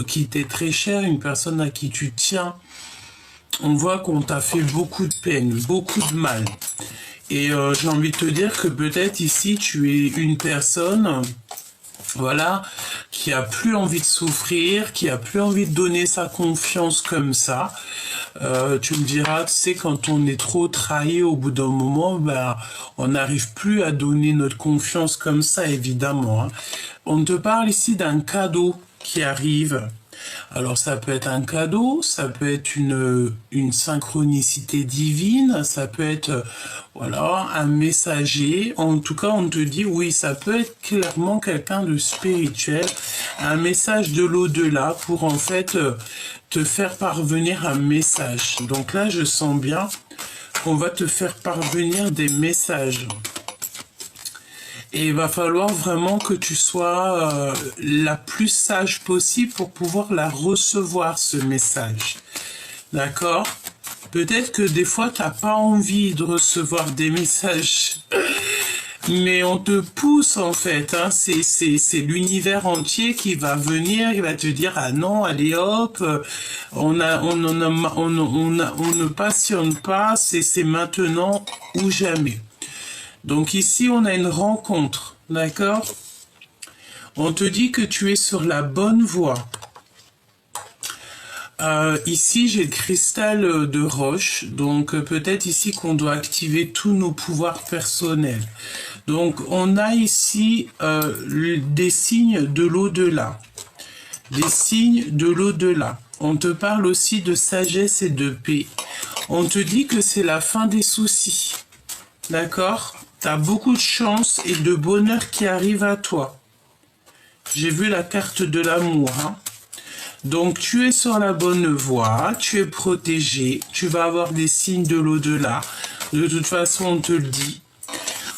qui t'est très chère, une personne à qui tu tiens. On voit qu'on t'a fait beaucoup de peine, beaucoup de mal. Et j'ai envie de te dire que peut-être ici, tu es une personne, voilà, qui a plus envie de souffrir, qui a plus envie de donner sa confiance comme ça. Tu me diras, tu sais, quand on est trop trahi au bout d'un moment, ben, on n'arrive plus à donner notre confiance comme ça, évidemment, hein. On te parle ici d'un cadeau qui arrive. Alors ça peut être un cadeau, ça peut être une synchronicité divine, ça peut être voilà, un messager. En tout cas, on te dit oui, ça peut être clairement quelqu'un de spirituel, un message de l'au-delà pour en fait te faire parvenir un message. Donc là, je sens bien qu'on va te faire parvenir des messages. Et il va falloir vraiment que tu sois la plus sage possible pour pouvoir la recevoir, ce message. D'accord? Peut-être que des fois, tu n'as pas envie de recevoir des messages, mais on te pousse en fait. Hein. C'est l'univers entier qui va venir, il va te dire ah non, allez hop, on ne passionne pas, c'est maintenant ou jamais. Donc ici, on a une rencontre, d'accord? On te dit que tu es sur la bonne voie. Ici, j'ai le cristal de roche, donc peut-être ici qu'on doit activer tous nos pouvoirs personnels. Donc, on a ici des signes de l'au-delà. Des signes de l'au-delà. On te parle aussi de sagesse et de paix. On te dit que c'est la fin des soucis, d'accord? T'as beaucoup de chance et de bonheur qui arrive à toi. J'ai vu la carte de l'amour. Hein. Donc, tu es sur la bonne voie, tu es protégé, tu vas avoir des signes de l'au-delà. De toute façon, on te le dit.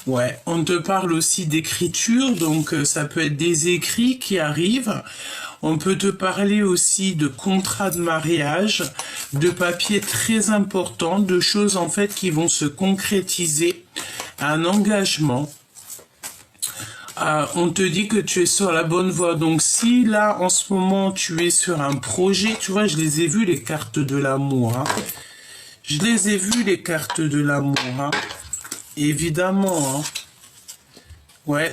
Ouais, on te parle aussi d'écriture, donc ça peut être des écrits qui arrivent. On peut te parler aussi de contrats de mariage, de papiers très importants, de choses en fait qui vont se concrétiser. Un engagement. On te dit que tu es sur la bonne voie. Donc si là, en ce moment, tu es sur un projet, tu vois, je les ai vus, les cartes de l'amour. Hein. Je les ai vus, les cartes de l'amour. Hein. Évidemment. Hein. Ouais,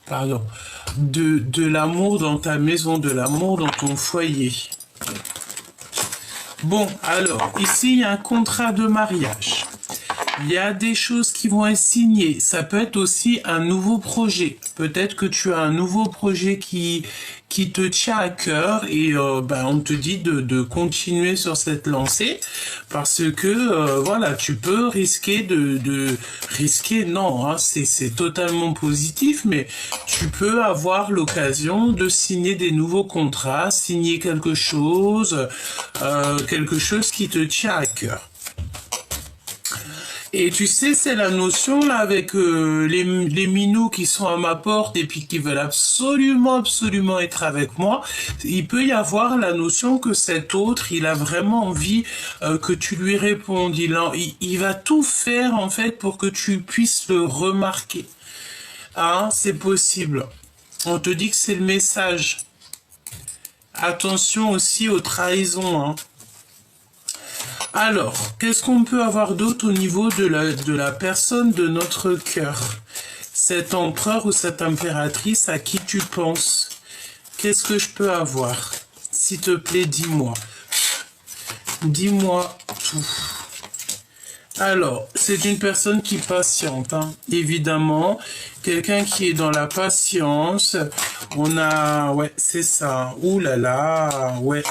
pardon. De l'amour dans ta maison, de l'amour dans ton foyer. Bon, alors, ici, il y a un contrat de mariage. Il y a des choses qui vont être signées. Ça peut être aussi un nouveau projet. Peut-être que tu as un nouveau projet qui te tient à cœur et on te dit de continuer sur cette lancée parce que voilà, tu peux risquer risquer, non, hein, c'est totalement positif, mais tu peux avoir l'occasion de signer des nouveaux contrats, signer quelque chose qui te tient à cœur. Et tu sais, c'est la notion là avec les minous qui sont à ma porte et puis qui veulent absolument être avec moi. Il peut y avoir la notion que cet autre, il a vraiment envie que tu lui répondes. Il va tout faire en fait pour que tu puisses le remarquer. Hein, c'est possible. On te dit que c'est le message. Attention aussi aux trahisons. Hein. Alors, qu'est-ce qu'on peut avoir d'autre au niveau de la personne de notre cœur? Cet empereur ou cette impératrice à qui tu penses? Qu'est-ce que je peux avoir? S'il te plaît, dis-moi. Dis-moi tout. Alors, c'est une personne qui patiente, hein, évidemment. Quelqu'un qui est dans la patience. On a... Ouais, c'est ça. Ouh là là. Ouais.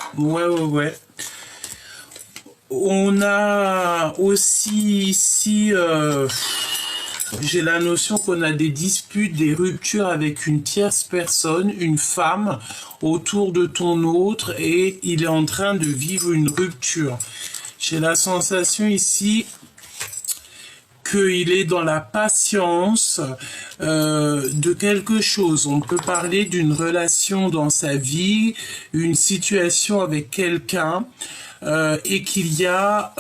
On a aussi ici, j'ai la notion qu'on a des disputes, des ruptures avec une tierce personne, une femme, autour de ton autre, et il est en train de vivre une rupture. J'ai la sensation ici qu'il est dans la patience de quelque chose. On peut parler d'une relation dans sa vie, une situation avec quelqu'un. et il y a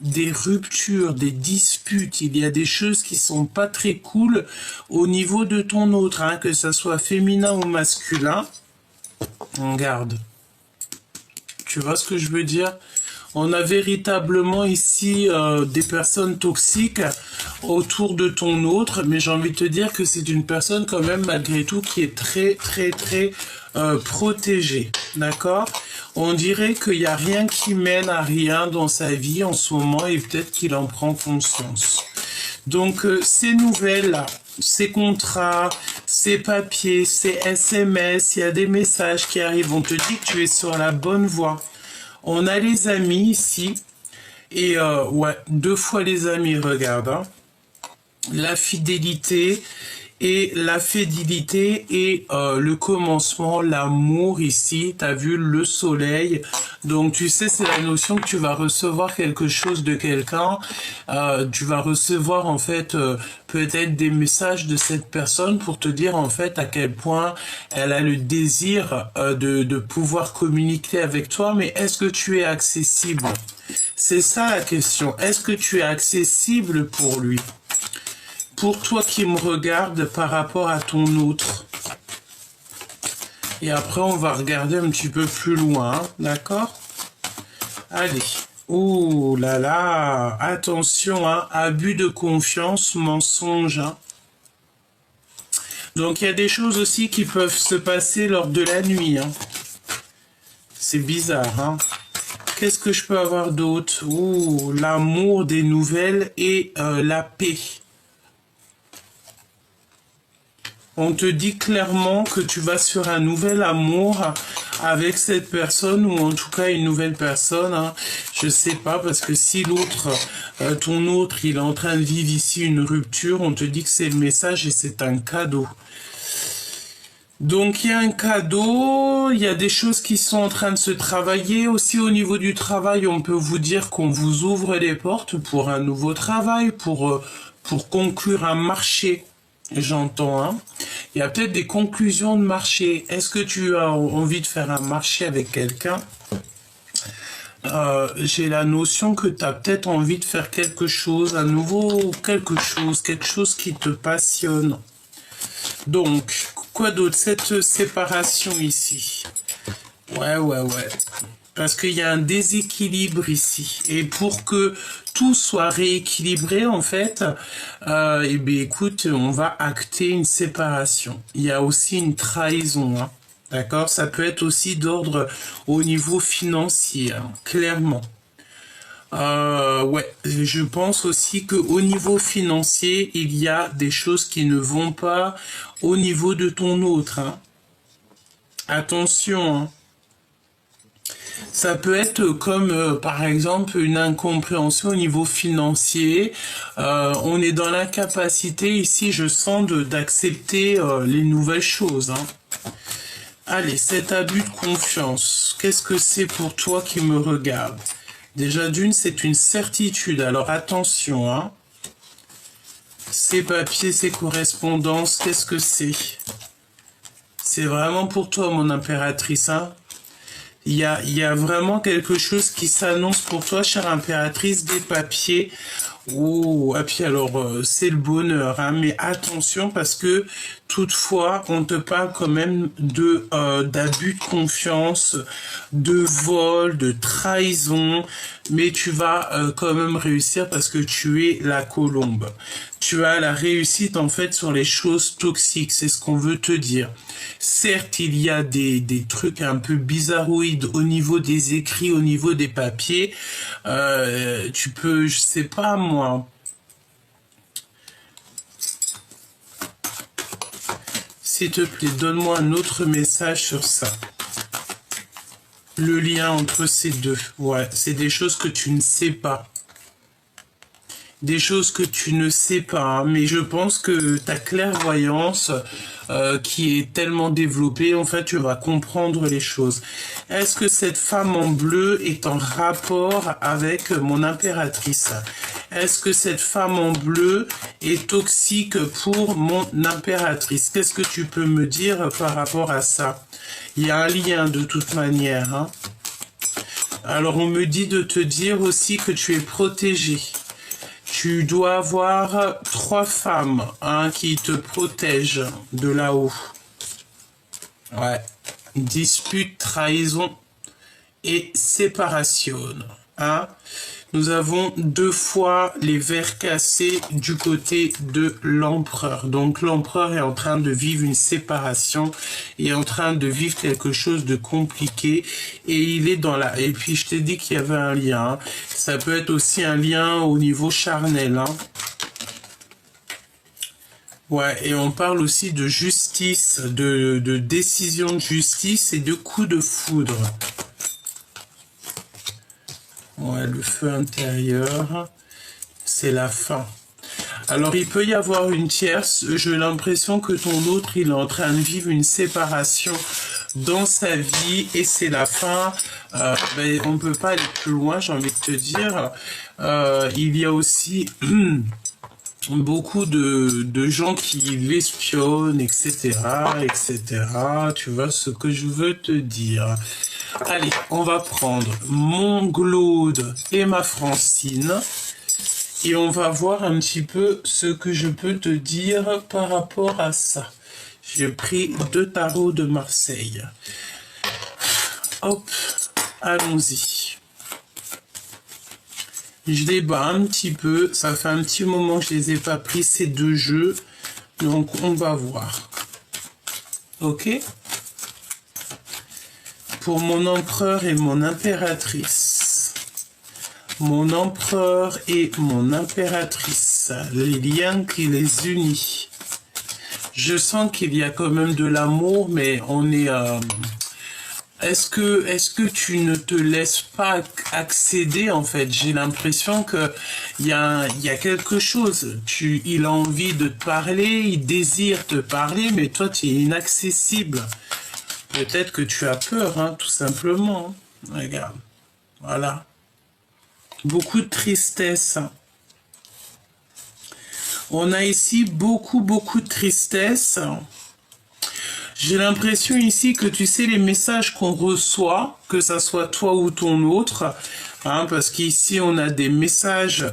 des ruptures, des disputes, il y a des choses qui sont pas très cool au niveau de ton autre, hein, que ça soit féminin ou masculin. Regarde. Tu vois ce que je veux dire? On a véritablement ici des personnes toxiques autour de ton autre, mais j'ai envie de te dire que c'est une personne quand même malgré tout qui est très protégée, d'accord? On dirait qu'il n'y a rien qui mène à rien dans sa vie en ce moment et peut-être qu'il en prend conscience. Donc ces nouvelles-là, ces contrats, ces papiers, ces SMS, il y a des messages qui arrivent, on te dit que tu es sur la bonne voie. On a les amis ici, et ouais, 2 fois les amis, regarde, hein. La fidélité et le commencement, l'amour ici, t'as vu le soleil, donc tu sais c'est la notion que tu vas recevoir quelque chose de quelqu'un, tu vas recevoir en fait peut-être des messages de cette personne pour te dire en fait à quel point elle a le désir de pouvoir communiquer avec toi, mais est-ce que tu es accessible? C'est ça la question, est-ce que tu es accessible pour lui? Pour toi qui me regarde par rapport à ton autre. Et après, on va regarder un petit peu plus loin, hein, d'accord? Allez. Oh là là, attention, hein, abus de confiance, mensonge. Hein. Donc, il y a des choses aussi qui peuvent se passer lors de la nuit. Hein. C'est bizarre, hein? Qu'est-ce que je peux avoir d'autre? Oh, l'amour, des nouvelles et la paix. On te dit clairement que tu vas sur un nouvel amour avec cette personne ou en tout cas une nouvelle personne. Hein. Je sais pas parce que si l'autre, ton autre, il est en train de vivre ici une rupture, on te dit que c'est le message et c'est un cadeau. Donc il y a un cadeau, il y a des choses qui sont en train de se travailler. Aussi au niveau du travail, on peut vous dire qu'on vous ouvre les portes pour un nouveau travail, pour conclure un marché. J'entends, hein. Il y a peut-être des conclusions de marché. Est-ce que tu as envie de faire un marché avec quelqu'un? J'ai la notion que tu as peut-être envie de faire quelque chose, un nouveau quelque chose qui te passionne. Donc, quoi d'autre? Cette séparation ici. Ouais. Parce qu'il y a un déséquilibre ici. Et pour que tout soit rééquilibré, en fait, eh bien, écoute, on va acter une séparation. Il y a aussi une trahison, hein. D'accord? Ça peut être aussi d'ordre au niveau financier, hein, clairement. Ouais, je pense aussi que au niveau financier, il y a des choses qui ne vont pas au niveau de ton autre, hein. Attention, hein. Ça peut être comme, par exemple, une incompréhension au niveau financier. On est dans l'incapacité, ici, je sens, d'accepter les nouvelles choses. Hein. Allez, cet abus de confiance, qu'est-ce que c'est pour toi qui me regarde? Déjà, d'une, c'est une certitude. Alors, attention, hein. Ces papiers, ces correspondances, qu'est-ce que c'est? C'est vraiment pour toi, mon impératrice, hein. Il y a vraiment quelque chose qui s'annonce pour toi, chère impératrice, des papiers. Oh, et puis alors, c'est le bonheur, hein, mais attention parce que toutefois, on te parle quand même de d'abus de confiance, de vol, de trahison, mais tu vas quand même réussir parce que tu es la colombe. Tu as la réussite en fait sur les choses toxiques, c'est ce qu'on veut te dire. Certes, il y a des trucs un peu bizarroïdes au niveau des écrits, au niveau des papiers. Tu peux, je sais pas moi. S'il te plaît, donne-moi un autre message sur ça. Le lien entre ces deux. Ouais, c'est des choses que tu ne sais pas. Des choses que tu ne sais pas, hein, mais je pense que ta clairvoyance qui est tellement développée, en fait, tu vas comprendre les choses. Est-ce que cette femme en bleu est en rapport avec mon impératrice? Est-ce que cette femme en bleu est toxique pour mon impératrice? Qu'est-ce que tu peux me dire par rapport à ça? Il y a un lien de toute manière, hein. Alors, on me dit de te dire aussi que tu es protégé. Tu dois avoir 3 femmes qui te protègent de là-haut. Ouais. Dispute, trahison et séparation. Nous avons 2 fois les verres cassés du côté de l'empereur. Donc l'empereur est en train de vivre une séparation, est en train de vivre quelque chose de compliqué et il est dans la... Et puis je t'ai dit qu'il y avait un lien. Ça peut être aussi un lien au niveau charnel. Ouais, et on parle aussi de justice, de décision de justice et de coup de foudre. Ouais, le feu intérieur, c'est la fin. Alors, il peut y avoir une tierce. J'ai l'impression que ton autre, il est en train de vivre une séparation dans sa vie et c'est la fin. Ben, on ne peut pas aller plus loin, j'ai envie de te dire. Il y a aussi beaucoup de gens qui l'espionnent, etc., etc. Tu vois ce que je veux te dire. Allez, on va prendre mon Glaude et ma Francine et on va voir un petit peu ce que je peux te dire par rapport à ça. J'ai pris 2 tarots de Marseille. Hop, allons-y. Je les bats un petit peu, ça fait un petit moment que je les ai pas pris ces 2 jeux, donc on va voir. Ok ? Pour mon empereur et mon impératrice. Mon empereur et mon impératrice. Les liens qui les unissent. Je sens qu'il y a quand même de l'amour, mais on est... Est-ce que tu ne te laisses pas accéder, en fait? J'ai l'impression que il y a quelque chose. Il a envie de te parler, il désire te parler, mais toi, tu es inaccessible. Peut-être que tu as peur, tout simplement. Regarde. Voilà. Beaucoup de tristesse. On a ici beaucoup de tristesse. J'ai l'impression ici que tu sais les messages qu'on reçoit, que ça soit toi ou ton autre, parce qu'ici on a des messages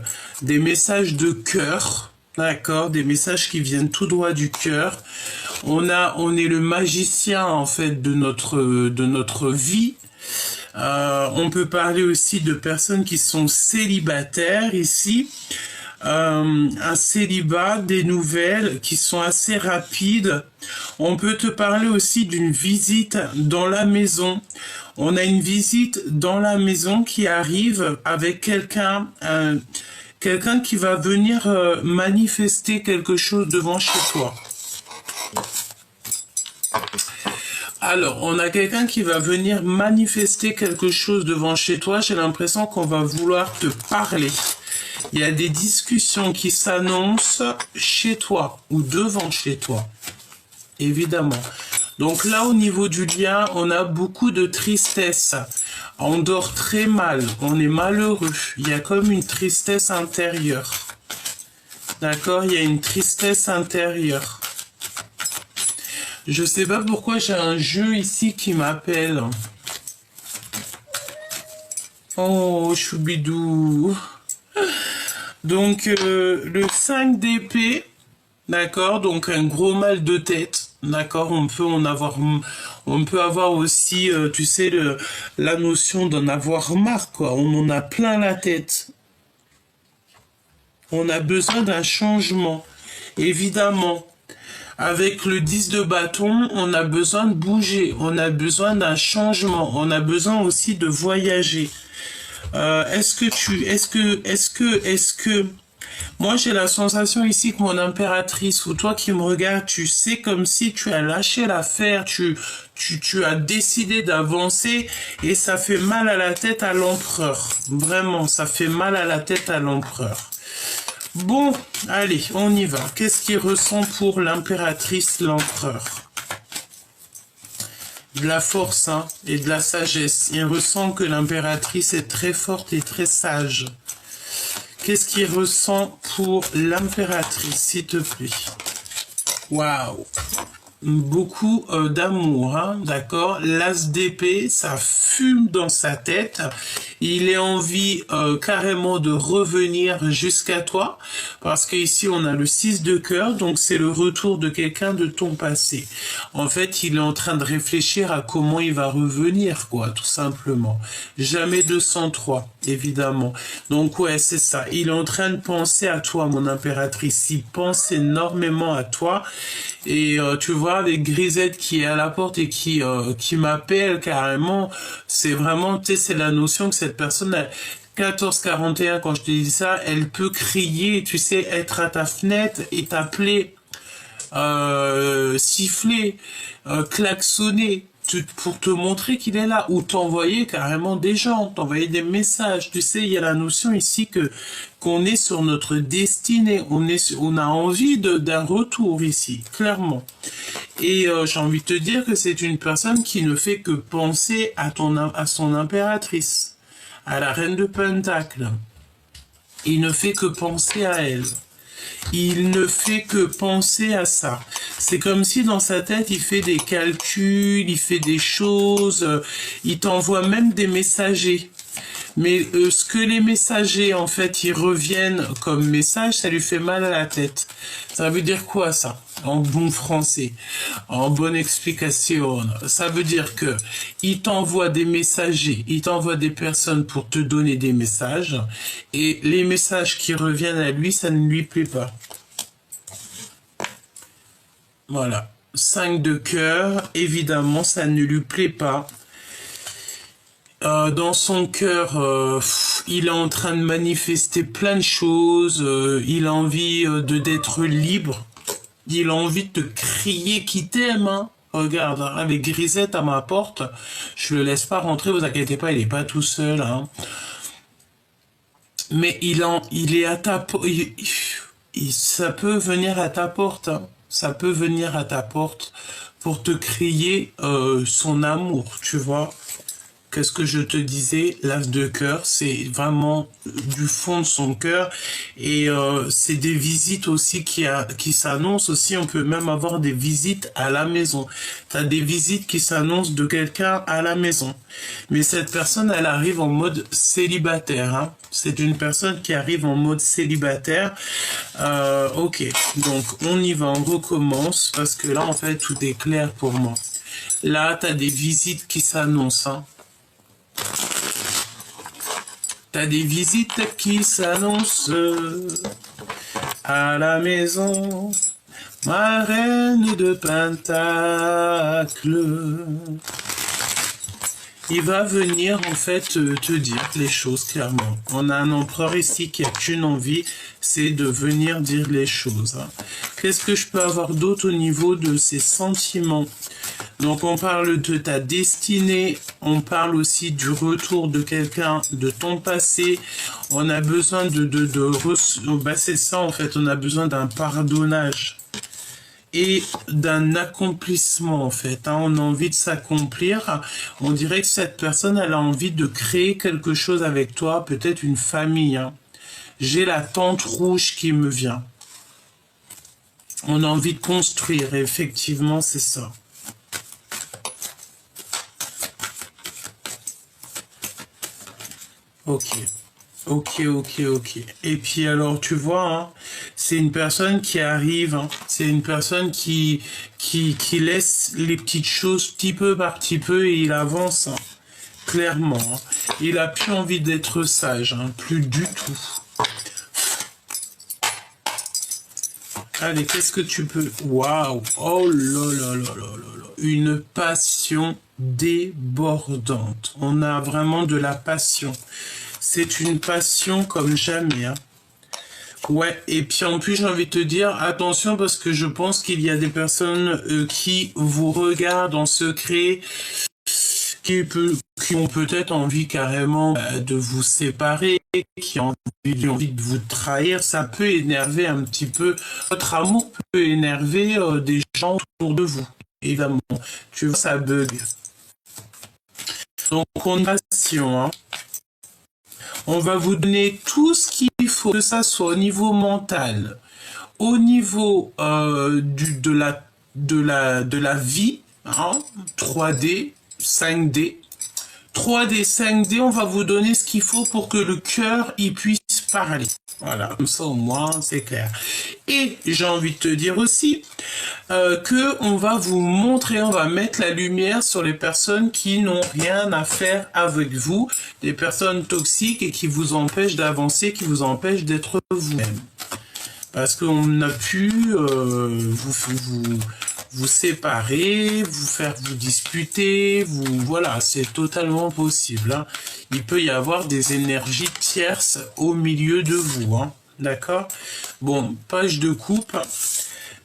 de cœur, d'accord, des messages qui viennent tout droit du cœur. On est le magicien en fait de notre vie. On peut parler aussi de personnes qui sont célibataires ici. Un célibat, des nouvelles qui sont assez rapides. On peut te parler aussi d'une visite dans la maison. On a une visite dans la maison qui arrive avec quelqu'un qui va venir manifester quelque chose devant chez toi. Alors, on a quelqu'un qui va venir manifester quelque chose devant chez toi. J'ai l'impression qu'on va vouloir te parler. Il y a des discussions qui s'annoncent chez toi ou devant chez toi, évidemment. Donc là, au niveau du lien, on a beaucoup de tristesse. On dort très mal, on est malheureux. Il y a comme une tristesse intérieure. D'accord? Il y a une tristesse intérieure. Je sais pas pourquoi j'ai un jeu ici qui m'appelle. Oh, choubidou. Donc, le 5 d'épée, d'accord, donc un gros mal de tête, d'accord, on peut avoir aussi, tu sais, la notion d'en avoir marre, quoi, on en a plein la tête. On a besoin d'un changement, évidemment. Avec le 10 de bâton, on a besoin de bouger, on a besoin d'un changement, on a besoin aussi de voyager. Est-ce que moi j'ai la sensation ici que mon impératrice ou toi qui me regardes, tu sais comme si tu as lâché l'affaire, tu as décidé d'avancer et ça fait mal à la tête à l'empereur. Vraiment, ça fait mal à la tête à l'empereur. Bon, allez, on y va. Qu'est-ce qu'il ressent pour l'impératrice, l'empereur? De la force et de la sagesse. Il ressent que l'impératrice est très forte et très sage. Qu'est-ce qu'il ressent pour l'impératrice, s'il te plaît? Waouh! beaucoup d'amour, hein, d'accord? L'as d'épée, ça fume dans sa tête. Il est envie carrément de revenir jusqu'à toi, parce qu'ici on a le 6 de cœur, donc c'est le retour de quelqu'un de ton passé. En fait, il est en train de réfléchir à comment il va revenir, quoi, tout simplement. Jamais 203, évidemment. Donc ouais, c'est ça. Il est en train de penser à toi, mon impératrice. Il pense énormément à toi. Et tu vois, avec Grisette qui est à la porte et qui m'appelle carrément, c'est vraiment, tu sais, c'est la notion que cette personne a. 1441, quand je te dis ça, elle peut crier, tu sais, être à ta fenêtre et t'appeler, siffler, klaxonner, pour te montrer qu'il est là, ou t'envoyer carrément des gens, t'envoyer des messages. Tu sais, il y a la notion ici que qu'on est sur notre destinée, on a envie d'un retour ici, clairement. Et j'ai envie de te dire que c'est une personne qui ne fait que penser à son impératrice, à la reine de Pentacle. Il ne fait que penser à elle. Il ne fait que penser à ça. C'est comme si dans sa tête, il fait des calculs, il fait des choses, il t'envoie même des messagers. Mais ce que les messagers, en fait, ils reviennent comme message, ça lui fait mal à la tête. Ça veut dire quoi, ça? En bon français, en bonne explication. Ça veut dire que il t'envoie des messagers, il t'envoie des personnes pour te donner des messages, et les messages qui reviennent à lui, ça ne lui plaît pas. Voilà. 5 de cœur, évidemment, ça ne lui plaît pas. Dans son cœur, il est en train de manifester plein de choses. Il a envie d'être libre. Il a envie de te crier qu'il t'aime. Hein. Regarde, hein, avec Grisette à ma porte, je le laisse pas rentrer. Vous inquiétez pas, il est pas tout seul. Hein. Mais il est à ta porte. Ça peut venir à ta porte. Hein. Ça peut venir à ta porte pour te crier son amour, tu vois. Qu'est-ce que je te disais? L'as de cœur, c'est vraiment du fond de son cœur. Et c'est des visites aussi qui s'annoncent aussi. On peut même avoir des visites à la maison. Tu as des visites qui s'annoncent de quelqu'un à la maison. Mais cette personne, elle arrive en mode célibataire. Hein. C'est une personne qui arrive en mode célibataire. Ok, donc on y va, on recommence. Parce que là, en fait, tout est clair pour moi. Là, tu as des visites qui s'annoncent. Hein. T'as des visites qui s'annoncent à la maison, ma reine de Pentacle. Il va venir en fait te dire les choses clairement. On a un empereur ici qui a qu'une envie, c'est de venir dire les choses. Hein. Qu'est-ce que je peux avoir d'autre au niveau de ses sentiments? Donc on parle de ta destinée, on parle aussi du retour de quelqu'un de ton passé. On a besoin bah c'est ça en fait, on a besoin d'un pardonnage et d'un accomplissement en fait. Hein. On a envie de s'accomplir. On dirait que cette personne, elle a envie de créer quelque chose avec toi, peut-être une famille. Hein. J'ai la tente rouge qui me vient. On a envie de construire, et effectivement, c'est ça. Ok. Ok. Et puis alors, tu vois, hein, c'est une personne qui arrive, hein, c'est une personne qui laisse les petites choses petit peu par petit peu et il avance, hein, clairement. Hein. Il a plus envie d'être sage, hein, plus du tout. Allez, qu'est-ce que tu peux... Waouh! Oh là là là là là là! Une passion débordante. On a vraiment de la passion. C'est une passion comme jamais. Hein. Ouais, et puis en plus, j'ai envie de te dire, attention, parce que je pense qu'il y a des personnes qui vous regardent en secret, qui ont peut-être envie carrément de vous séparer, qui ont envie de vous trahir. Ça peut énerver un petit peu. Votre amour peut énerver des gens autour de vous, évidemment. Tu vois, ça bug. Donc, on a passion, hein. On va vous donner tout ce qu'il faut, que ça soit au niveau mental, au niveau de la vie, hein, 3D, 5D. 3D, 5D, on va vous donner ce qu'il faut pour que le cœur y puisse parler. Voilà, comme ça au moins c'est clair. Et j'ai envie de te dire aussi que on va vous montrer, on va mettre la lumière sur les personnes qui n'ont rien à faire avec vous, des personnes toxiques et qui vous empêchent d'avancer, qui vous empêchent d'être vous-même. Parce qu'on a pu vous séparer, vous faire vous disputer, voilà, c'est totalement possible. Hein. Il peut y avoir des énergies tierces au milieu de vous, hein. D'accord? Bon, page de coupe.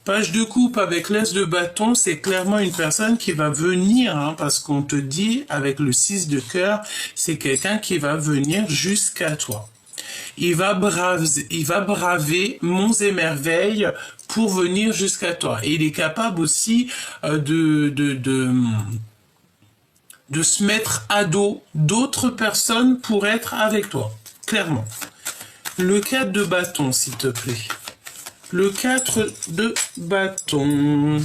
Page de coupe avec l'As de bâton, c'est clairement une personne qui va venir, hein, parce qu'on te dit, avec le 6 de cœur, c'est quelqu'un qui va venir jusqu'à toi. Il va braver monts et merveilles pour venir jusqu'à toi. Et il est capable aussi de se mettre à dos d'autres personnes pour être avec toi. Clairement. Le 4 de bâton, s'il te plaît. Le 4 de bâton.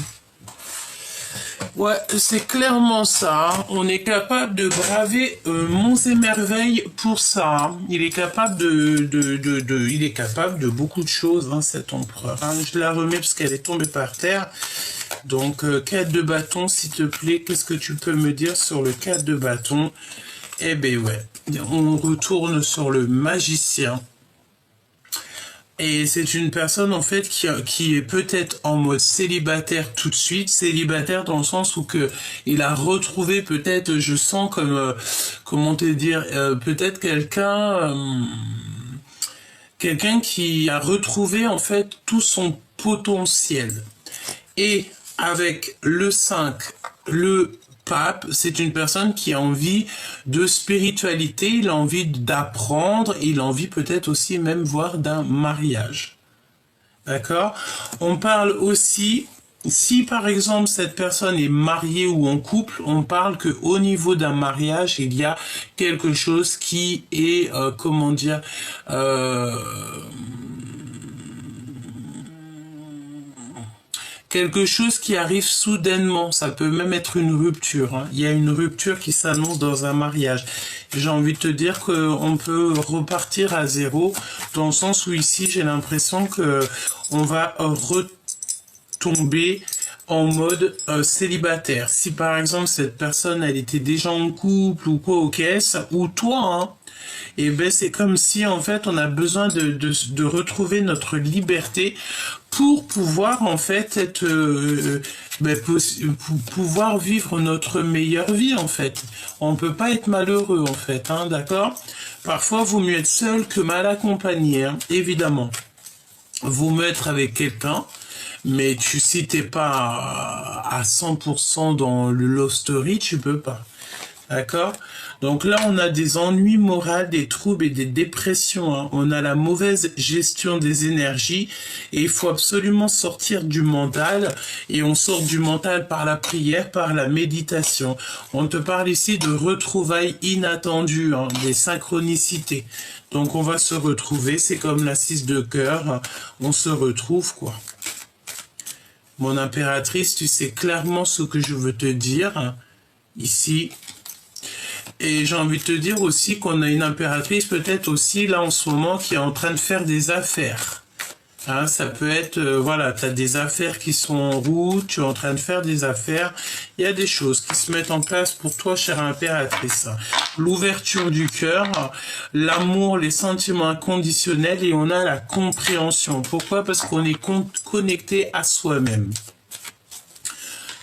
Ouais, c'est clairement ça. On est capable de braver monts et merveilles pour ça. Il est capable il est capable de beaucoup de choses, hein, cet empereur. Hein. Je la remets parce qu'elle est tombée par terre. Donc, 4 de bâton, s'il te plaît. Qu'est-ce que tu peux me dire sur le 4 de bâton? Eh ben ouais. On retourne sur le magicien. Et c'est une personne en fait qui est peut-être en mode célibataire tout de suite, célibataire dans le sens où que il a retrouvé peut-être, je sens comme comment te dire, peut-être quelqu'un qui a retrouvé en fait tout son potentiel. Et avec le 5, le pape, c'est une personne qui a envie de spiritualité, il a envie d'apprendre, il a envie peut-être aussi même voir d'un mariage. D'accord? On parle aussi, si par exemple cette personne est mariée ou en couple, on parle que au niveau d'un mariage, il y a quelque chose qui est, comment dire, quelque chose qui arrive soudainement, ça peut même être une rupture. Hein. Il y a une rupture qui s'annonce dans un mariage. J'ai envie de te dire qu'on peut repartir à zéro, dans le sens où ici j'ai l'impression que on va retomber en mode célibataire. Si par exemple cette personne elle était déjà en couple ou quoi aux caisses, ou toi, hein, et ben c'est comme si en fait on a besoin de retrouver notre liberté pour pouvoir en fait être pouvoir vivre notre meilleure vie en fait. On peut pas être malheureux en fait, hein, d'accord? Parfois vaut mieux être seul que mal accompagné, hein, évidemment. Vaut mieux être avec quelqu'un, mais si t'es pas à 100% dans le love story, tu peux pas. D'accord? Donc là, on a des ennuis moraux, des troubles et des dépressions. Hein. On a la mauvaise gestion des énergies et il faut absolument sortir du mental. Et on sort du mental par la prière, par la méditation. On te parle ici de retrouvailles inattendues, hein, des synchronicités. Donc on va se retrouver, c'est comme la 6 de cœur, on se retrouve quoi. Mon impératrice, tu sais clairement ce que je veux te dire, hein, ici. Et j'ai envie de te dire aussi qu'on a une impératrice peut-être aussi là en ce moment qui est en train de faire des affaires. Hein, ça peut être, voilà, tu as des affaires qui sont en route, tu es en train de faire des affaires. Il y a des choses qui se mettent en place pour toi, chère impératrice. L'ouverture du cœur, l'amour, les sentiments inconditionnels et on a la compréhension. Pourquoi? Parce qu'on est connecté à soi-même.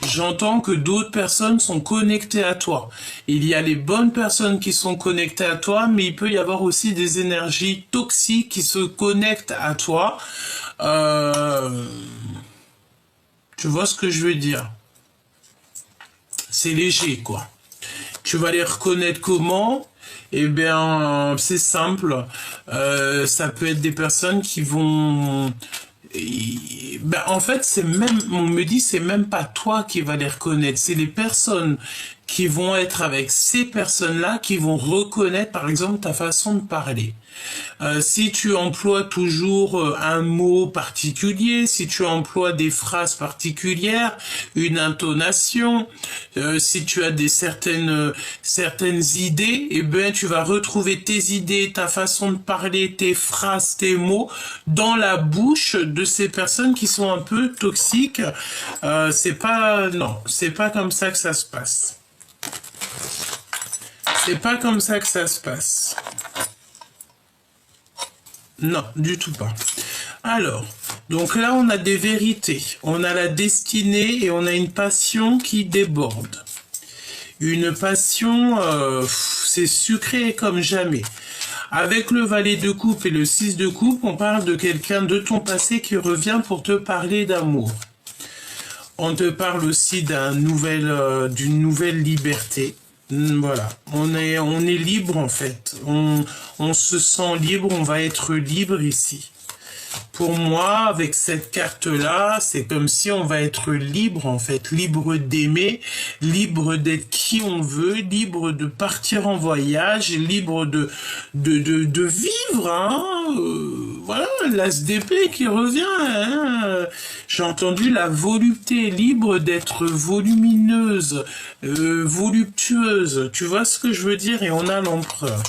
J'entends que d'autres personnes sont connectées à toi. Il y a les bonnes personnes qui sont connectées à toi, mais il peut y avoir aussi des énergies toxiques qui se connectent à toi. Tu vois ce que je veux dire? C'est léger, quoi. Tu vas les reconnaître comment? Eh bien, c'est simple. Ça peut être des personnes qui vont... Ben, en fait, c'est même, on me dit, c'est même pas toi qui va les reconnaître, c'est les personnes qui vont être avec ces personnes-là, qui vont reconnaître, par exemple, ta façon de parler. Si tu emploies toujours un mot particulier, si tu emploies des phrases particulières, une intonation, si tu as certaines idées, eh ben tu vas retrouver tes idées, ta façon de parler, tes phrases, tes mots dans la bouche de ces personnes qui sont un peu toxiques. C'est pas comme ça que ça se passe. C'est pas comme ça que ça se passe. Non, du tout pas. Alors, donc là, on a des vérités. On a la destinée et on a une passion qui déborde. Une passion, c'est sucré comme jamais. Avec le valet de coupe et le 6 de coupe, on parle de quelqu'un de ton passé qui revient pour te parler d'amour. On te parle aussi d'une nouvelle liberté. Voilà, on est libre en fait, on se sent libre, on va être libre ici. Pour moi, avec cette carte-là, c'est comme si on va être libre en fait, libre d'aimer, libre d'être qui on veut, libre de partir en voyage, libre de vivre, hein. Voilà, l'ASDP qui revient, hein. J'ai entendu la volupté, libre d'être volumineuse, voluptueuse, tu vois ce que je veux dire, et on a l'empereur.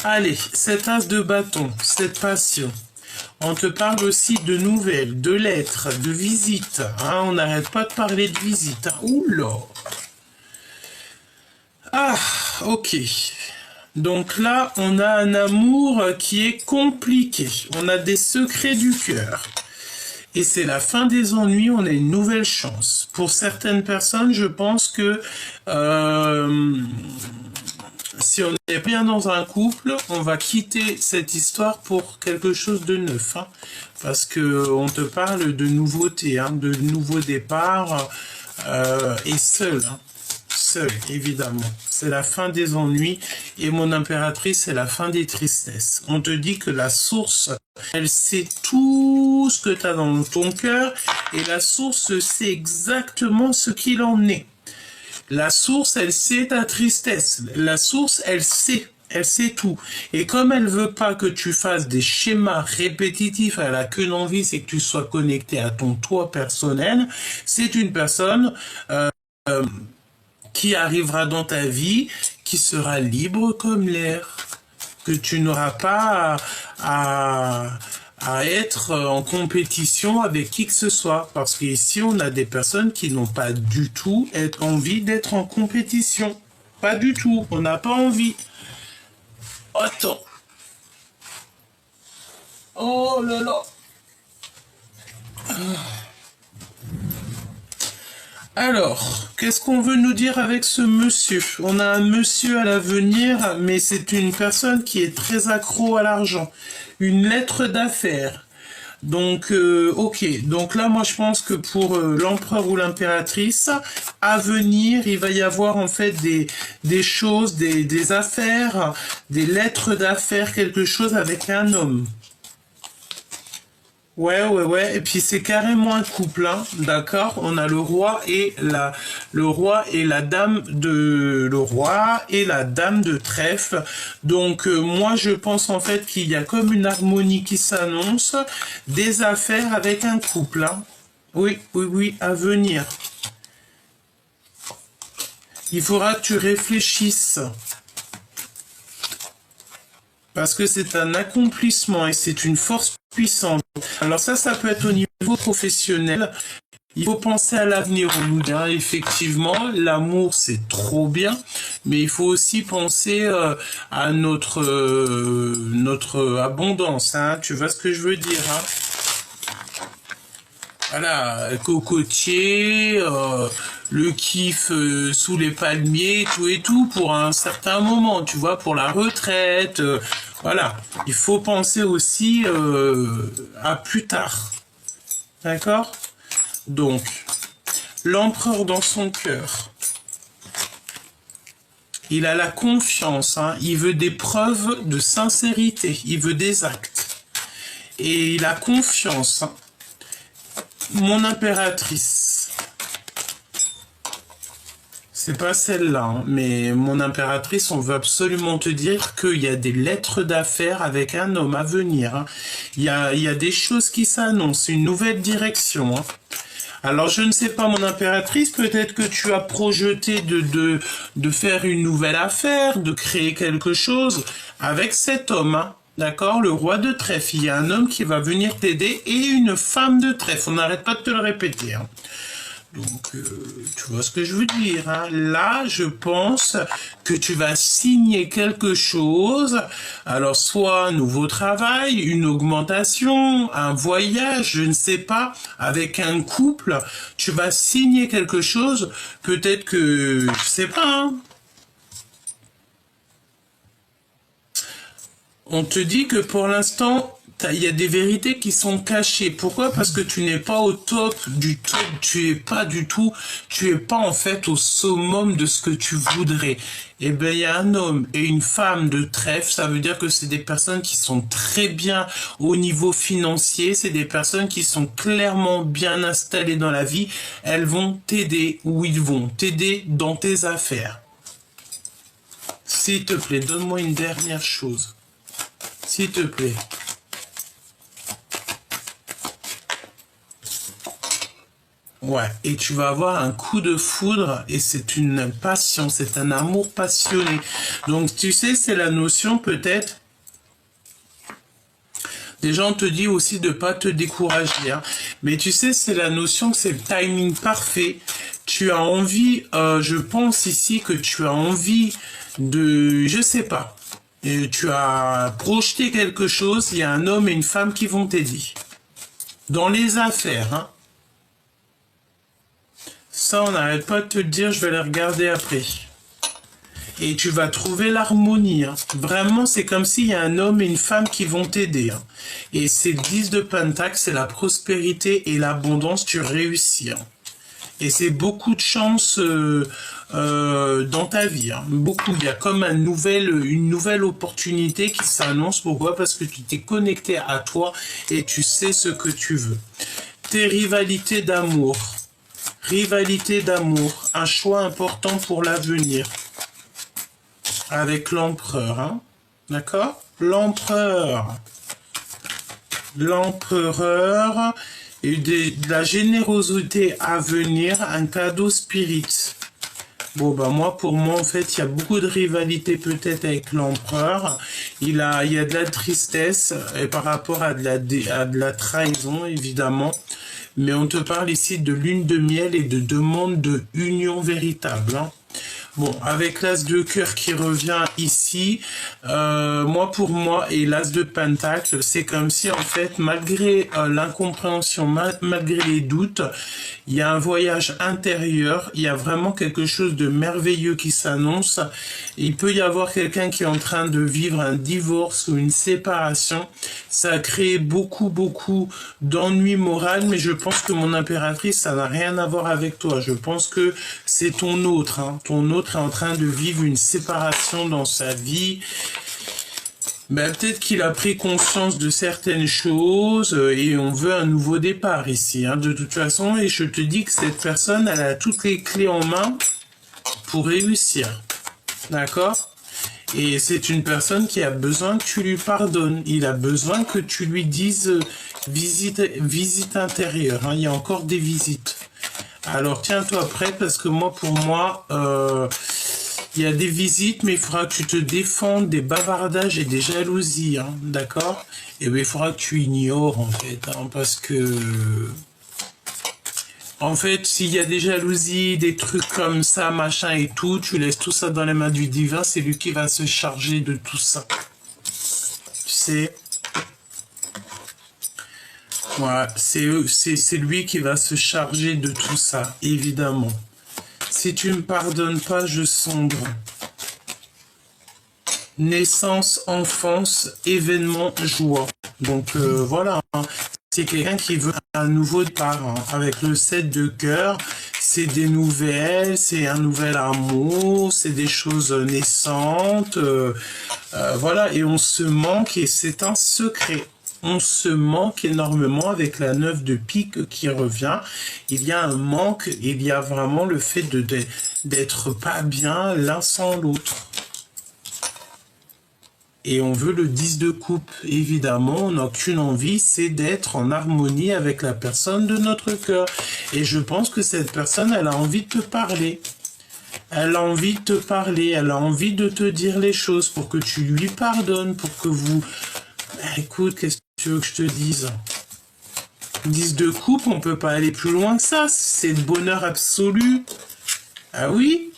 Allez, cet as de bâton, cette passion. On te parle aussi de nouvelles, de lettres, de visites. Hein, on n'arrête pas de parler de visites. Hein. Oula. Ah, ok. Donc là, on a un amour qui est compliqué. On a des secrets du cœur. Et c'est la fin des ennuis, on a une nouvelle chance. Pour certaines personnes, je pense que si on est bien dans un couple, on va quitter cette histoire pour quelque chose de neuf. Hein, parce que on te parle de nouveauté, hein, de nouveaux départs, et seul. Hein, seul, évidemment. C'est la fin des ennuis. Et mon impératrice, c'est la fin des tristesses. On te dit que la source, elle sait tout ce que tu as dans ton cœur. Et la source sait exactement ce qu'il en est. La source, elle sait ta tristesse. La source, elle sait tout. Et comme elle veut pas que tu fasses des schémas répétitifs à la queue d'envie, c'est que tu sois connecté à ton toi personnel, c'est une personne qui arrivera dans ta vie, qui sera libre comme l'air, que tu n'auras pas à être en compétition avec qui que ce soit. Parce qu'ici, on a des personnes qui n'ont pas du tout envie d'être en compétition. Pas du tout. On n'a pas envie. Attends. Oh là là. Alors, qu'est-ce qu'on veut nous dire avec ce monsieur? On a un monsieur à l'avenir, mais c'est une personne qui est très accro à l'argent. Une lettre d'affaires. Donc, ok. Donc là, moi, je pense que pour l'empereur ou l'impératrice, à venir, il va y avoir en fait des choses, des affaires, des lettres d'affaires, quelque chose avec un homme. Ouais. Et puis c'est carrément un couple, hein, d'accord. On a le roi et la dame de trèfle. Donc moi je pense en fait qu'il y a comme une harmonie qui s'annonce, des affaires avec un couple, hein. Oui, à venir. Il faudra que tu réfléchisses. Parce que c'est un accomplissement et c'est une force puissante. Alors ça peut être au niveau professionnel. Il faut penser à l'avenir. On nous dit, hein, effectivement, l'amour c'est trop bien, mais il faut aussi penser à notre abondance. Hein, tu vois ce que je veux dire, hein? Voilà, cocotier, le kiff sous les palmiers, tout et tout, pour un certain moment, tu vois, pour la retraite. Voilà, il faut penser aussi à plus tard. D'accord? Donc, l'empereur dans son cœur. Il a la confiance, hein, il veut des preuves de sincérité, il veut des actes. Et il a confiance, hein. Mon impératrice, C'est pas celle-là, hein. Mais mon impératrice, on veut absolument te dire qu'il y a des lettres d'affaires avec un homme à venir, hein. Il y a des choses qui s'annoncent, une nouvelle direction, hein. Alors, je ne sais pas, mon impératrice, peut-être que tu as projeté de faire une nouvelle affaire, de créer quelque chose avec cet homme, hein. D'accord? Le roi de trèfle. Il y a un homme qui va venir t'aider et une femme de trèfle. On n'arrête pas de te le répéter, hein. Donc, tu vois ce que je veux dire, hein. Là, je pense que tu vas signer quelque chose. Alors, soit un nouveau travail, une augmentation, un voyage, je ne sais pas, avec un couple. Tu vas signer quelque chose. Peut-être que, je sais pas, hein. On te dit que pour l'instant, il y a des vérités qui sont cachées. Pourquoi? Parce que tu n'es pas au top du top. Tu es pas en fait au summum de ce que tu voudrais. Eh bien, il y a un homme et une femme de trèfle. Ça veut dire que c'est des personnes qui sont très bien au niveau financier. C'est des personnes qui sont clairement bien installées dans la vie. Elles vont t'aider ou ils vont t'aider dans tes affaires. S'il te plaît, donne-moi une dernière chose. S'il te plaît. Ouais, et tu vas avoir un coup de foudre et c'est une passion, c'est un amour passionné. Donc tu sais, c'est la notion peut-être. Déjà, on te dit aussi de pas te décourager, hein. Mais tu sais, c'est la notion que c'est le timing parfait. Tu as envie, je pense ici que tu as envie de, je sais pas. Et tu as projeté quelque chose, il y a un homme et une femme qui vont t'aider. Dans les affaires, hein. Ça, on n'arrête pas de te le dire, je vais les regarder après. Et tu vas trouver l'harmonie, hein. Vraiment, c'est comme s'il y a un homme et une femme qui vont t'aider, hein. Et c'est le 10 de Pentacle, c'est la prospérité et l'abondance, tu réussis, hein. Et c'est beaucoup de chance dans ta vie, hein. Beaucoup. Il y a comme une nouvelle opportunité qui s'annonce. Pourquoi? Parce que tu t'es connecté à toi et tu sais ce que tu veux. Tes rivalités d'amour. Rivalité d'amour. Un choix important pour l'avenir. Avec l'empereur, hein. D'accord? L'empereur. L'empereur. Et de la générosité à venir, un cadeau spirit. Bon, bah moi, pour moi, en fait, il y a beaucoup de rivalité peut-être avec l'empereur. Il y a de la tristesse et par rapport à de la trahison, évidemment. Mais on te parle ici de lune de miel et de demande de union véritable, hein. Bon, avec l'as de cœur qui revient ici, moi pour moi, et l'as de pentacle, c'est comme si en fait, malgré l'incompréhension, malgré les doutes, il y a un voyage intérieur, il y a vraiment quelque chose de merveilleux qui s'annonce. Il peut y avoir quelqu'un qui est en train de vivre un divorce ou une séparation. Ça a créé beaucoup d'ennuis moraux, mais je pense que mon impératrice, ça n'a rien à voir avec toi. Je pense que c'est ton autre, hein. Ton autre est en train de vivre une séparation dans sa vie. Ben, peut-être qu'il a pris conscience de certaines choses et on veut un nouveau départ ici, hein, de toute façon. Et je te dis que cette personne, elle a toutes les clés en main pour réussir. D'accord? Et c'est une personne qui a besoin que tu lui pardonnes. Il a besoin que tu lui dises visite intérieure, hein. Il y a encore des visites. Alors tiens-toi prêt parce que moi, pour moi, il y a des visites, mais il faudra que tu te défendes des bavardages et des jalousies, hein, d'accord? Et bien, il faudra que tu ignores, en fait, hein, parce que... En fait, s'il y a des jalousies, des trucs comme ça, machin et tout, tu laisses tout ça dans les mains du divin, c'est lui qui va se charger de tout ça. Tu sais? Ouais, c'est lui qui va se charger de tout ça, évidemment. Si tu ne me pardonnes pas, je sombre. Naissance, enfance, événement, joie. Donc voilà, hein. C'est quelqu'un qui veut un nouveau départ, hein. Avec le 7 de cœur, c'est des nouvelles, c'est un nouvel amour, c'est des choses naissantes. Voilà, et on se manque et c'est un secret. On se manque énormément avec la 9 de pique qui revient. Il y a un manque, il y a vraiment le fait d'être pas bien l'un sans l'autre. Et on veut le 10 de coupe, évidemment, on n'a qu'une envie, c'est d'être en harmonie avec la personne de notre cœur. Et je pense que cette personne, elle a envie de te parler. Elle a envie de te parler, elle a envie de te dire les choses pour que tu lui pardonnes, pour que vous... Écoute, qu'est-ce que tu veux que je te dise? 10 de coupe, on peut pas aller plus loin que ça, c'est le bonheur absolu. Ah oui?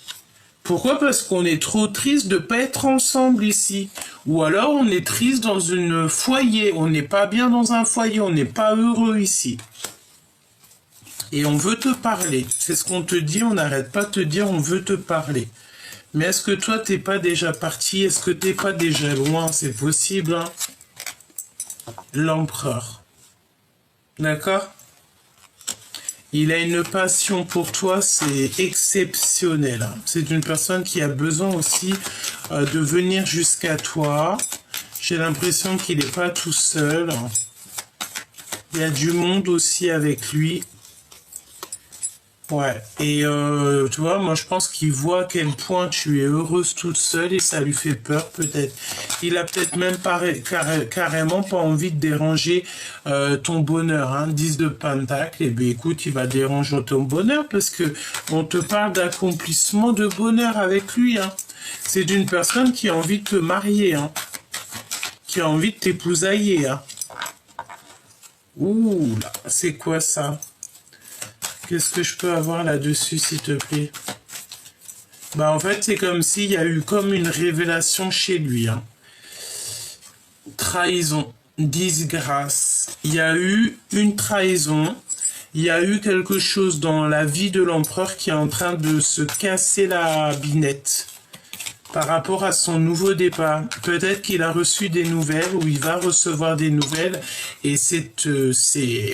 Pourquoi? Parce qu'on est trop triste de pas être ensemble ici. Ou alors on est triste dans un foyer, on n'est pas bien dans un foyer, on n'est pas heureux ici. Et on veut te parler. C'est ce qu'on te dit, on n'arrête pas de te dire on veut te parler. Mais est-ce que toi t'es pas déjà parti? Est-ce que t'es pas déjà loin? C'est possible, hein? L'empereur. D'accord? Il a une passion pour toi, c'est exceptionnel. C'est une personne qui a besoin aussi de venir jusqu'à toi. J'ai l'impression qu'il n'est pas tout seul. Il y a du monde aussi avec lui. Ouais, et tu vois, moi je pense qu'il voit à quel point tu es heureuse toute seule et ça lui fait peur peut-être. Il a peut-être même carrément pas envie de déranger ton bonheur, hein. 10 de pentacle, et bien écoute, il va déranger ton bonheur parce que on te parle d'accomplissement de bonheur avec lui, hein. C'est d'une personne qui a envie de te marier, hein. Qui a envie de t'épousailler, hein. Ouh là, c'est quoi ça? Qu'est-ce que je peux avoir là-dessus, s'il te plaît? Bah, en fait, c'est comme s'il y a eu comme une révélation chez lui, hein. Trahison, disgrâce. Il y a eu une trahison. Il y a eu quelque chose dans la vie de l'empereur qui est en train de se casser la binette par rapport à son nouveau départ. Peut-être qu'il a reçu des nouvelles ou il va recevoir des nouvelles et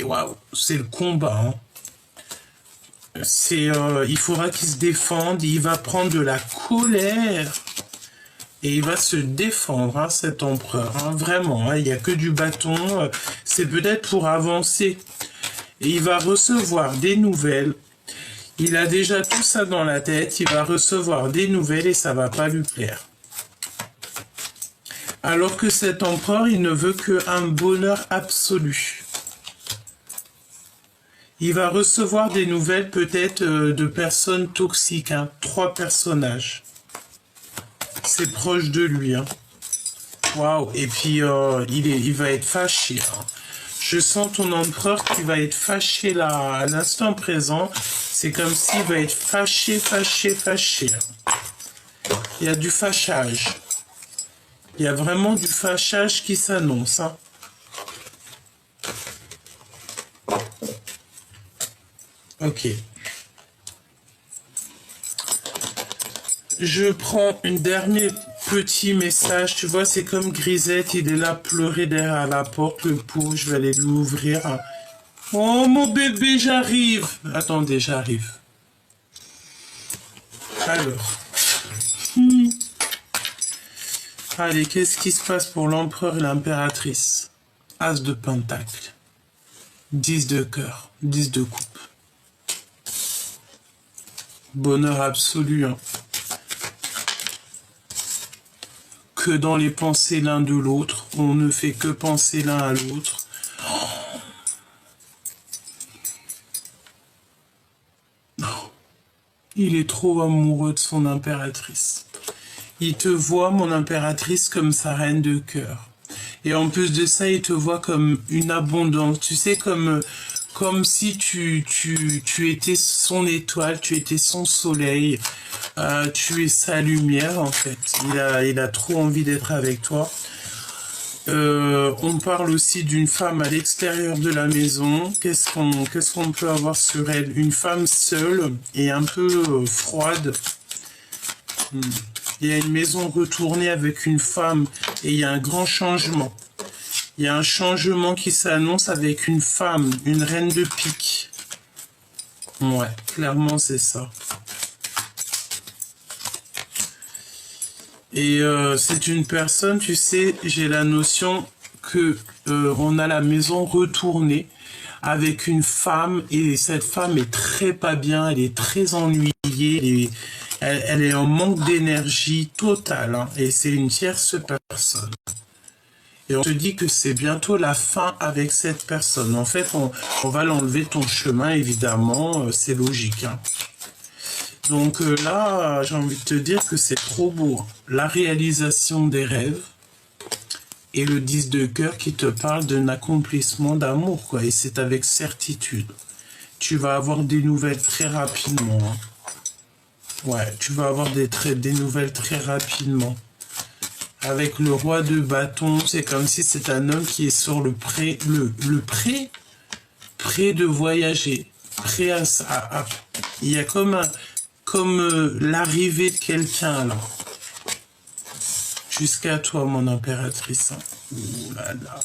waouh, c'est le combat, hein. Il faudra qu'il se défende, il va prendre de la colère et il va se défendre, hein, cet empereur, hein, vraiment, hein, il n'y a que du bâton, c'est peut-être pour avancer. Et il va recevoir des nouvelles, il a déjà tout ça dans la tête, il va recevoir des nouvelles et ça va pas lui plaire. Alors que cet empereur, il ne veut qu'un bonheur absolu. Il va recevoir des nouvelles peut-être de personnes toxiques, hein. 3 personnages. C'est proche de lui, hein. Waouh. Et puis il va être fâché, hein. Je sens ton empereur qui va être fâché là à l'instant présent. C'est comme s'il va être fâché. Il y a du fâchage. Il y a vraiment du fâchage qui s'annonce, hein. Ok. Je prends un dernier petit message. Tu vois, c'est comme Grisette. Il est là pleurer derrière la porte. Le pauvre, je vais aller lui ouvrir. Oh, mon bébé, j'arrive. Attendez, j'arrive. Alors. Allez, qu'est-ce qui se passe pour l'empereur et l'impératrice? As de pentacle. 10 de cœur. 10 de coupe. Bonheur absolu, hein. Que dans les pensées l'un de l'autre, on ne fait que penser l'un à l'autre. Non. Il est trop amoureux de son impératrice. Il te voit, mon impératrice, comme sa reine de cœur. Et en plus de ça, il te voit comme une abondance. Tu sais, comme si tu étais son étoile, tu étais son soleil, tu es sa lumière en fait. Il a trop envie d'être avec toi. On parle aussi d'une femme à l'extérieur de la maison. Qu'est-ce qu'on peut avoir sur elle? Une femme seule et un peu froide. Il y a une maison retournée avec une femme et il y a un grand changement. Il y a un changement qui s'annonce avec une femme, une reine de pique. Ouais, clairement c'est ça. Et c'est une personne, tu sais, j'ai la notion que on a la maison retournée avec une femme, et cette femme est très pas bien, elle est très ennuyée, elle est en manque d'énergie totale, hein, et c'est une tierce personne. Et on te dit que c'est bientôt la fin avec cette personne. En fait, on va l'enlever ton chemin, évidemment, c'est logique. Hein. Donc là, j'ai envie de te dire que c'est trop beau. La réalisation des rêves et le 10 de cœur qui te parle d'un accomplissement d'amour, quoi. Et c'est avec certitude. Tu vas avoir des nouvelles très rapidement. Hein. Ouais, tu vas avoir des nouvelles très rapidement. Avec le roi de bâton, c'est comme si c'est un homme qui est sur le prêt de voyager, prêt il y a comme l'arrivée de quelqu'un là. Jusqu'à toi, mon impératrice. Ouh là là.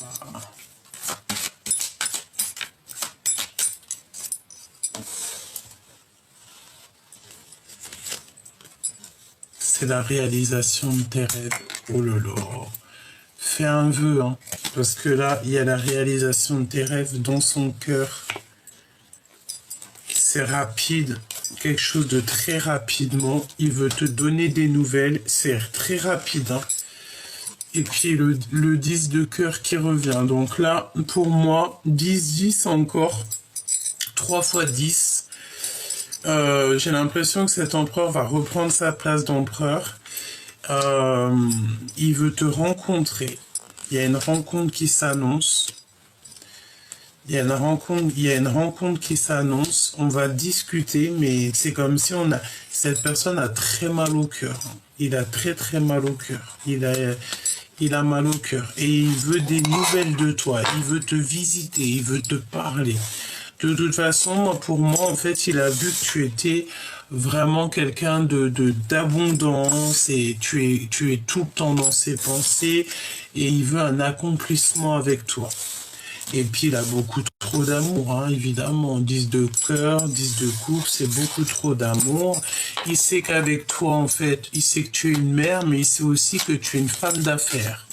C'est la réalisation de tes rêves. Oh là là. Fais un vœu, hein, parce que là, il y a la réalisation de tes rêves dans son cœur. C'est rapide, quelque chose de très rapidement. Il veut te donner des nouvelles, c'est très rapide. Hein. Et puis le 10 de cœur qui revient. Donc là, pour moi, 10 encore, 3 fois 10. J'ai l'impression que cet empereur va reprendre sa place d'empereur. Il veut te rencontrer. Il y a une rencontre qui s'annonce. Il y a une rencontre qui s'annonce. On va discuter, mais c'est comme si cette personne a très mal au cœur. Il a très mal au cœur. Il a mal au cœur. Et il veut des nouvelles de toi. Il veut te visiter. Il veut te parler. De toute façon, pour moi, en fait, il a vu que tu étais vraiment quelqu'un d'abondance et tu es tout le temps dans ses pensées et il veut un accomplissement avec toi. Et puis, il a beaucoup trop d'amour, hein, évidemment. 10 de cœur, 10 de coupe, c'est beaucoup trop d'amour. Il sait qu'avec toi, en fait, il sait que tu es une mère, mais il sait aussi que tu es une femme d'affaires.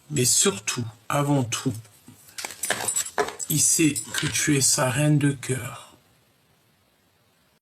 Mais surtout, avant tout, il sait que tu es sa reine de cœur.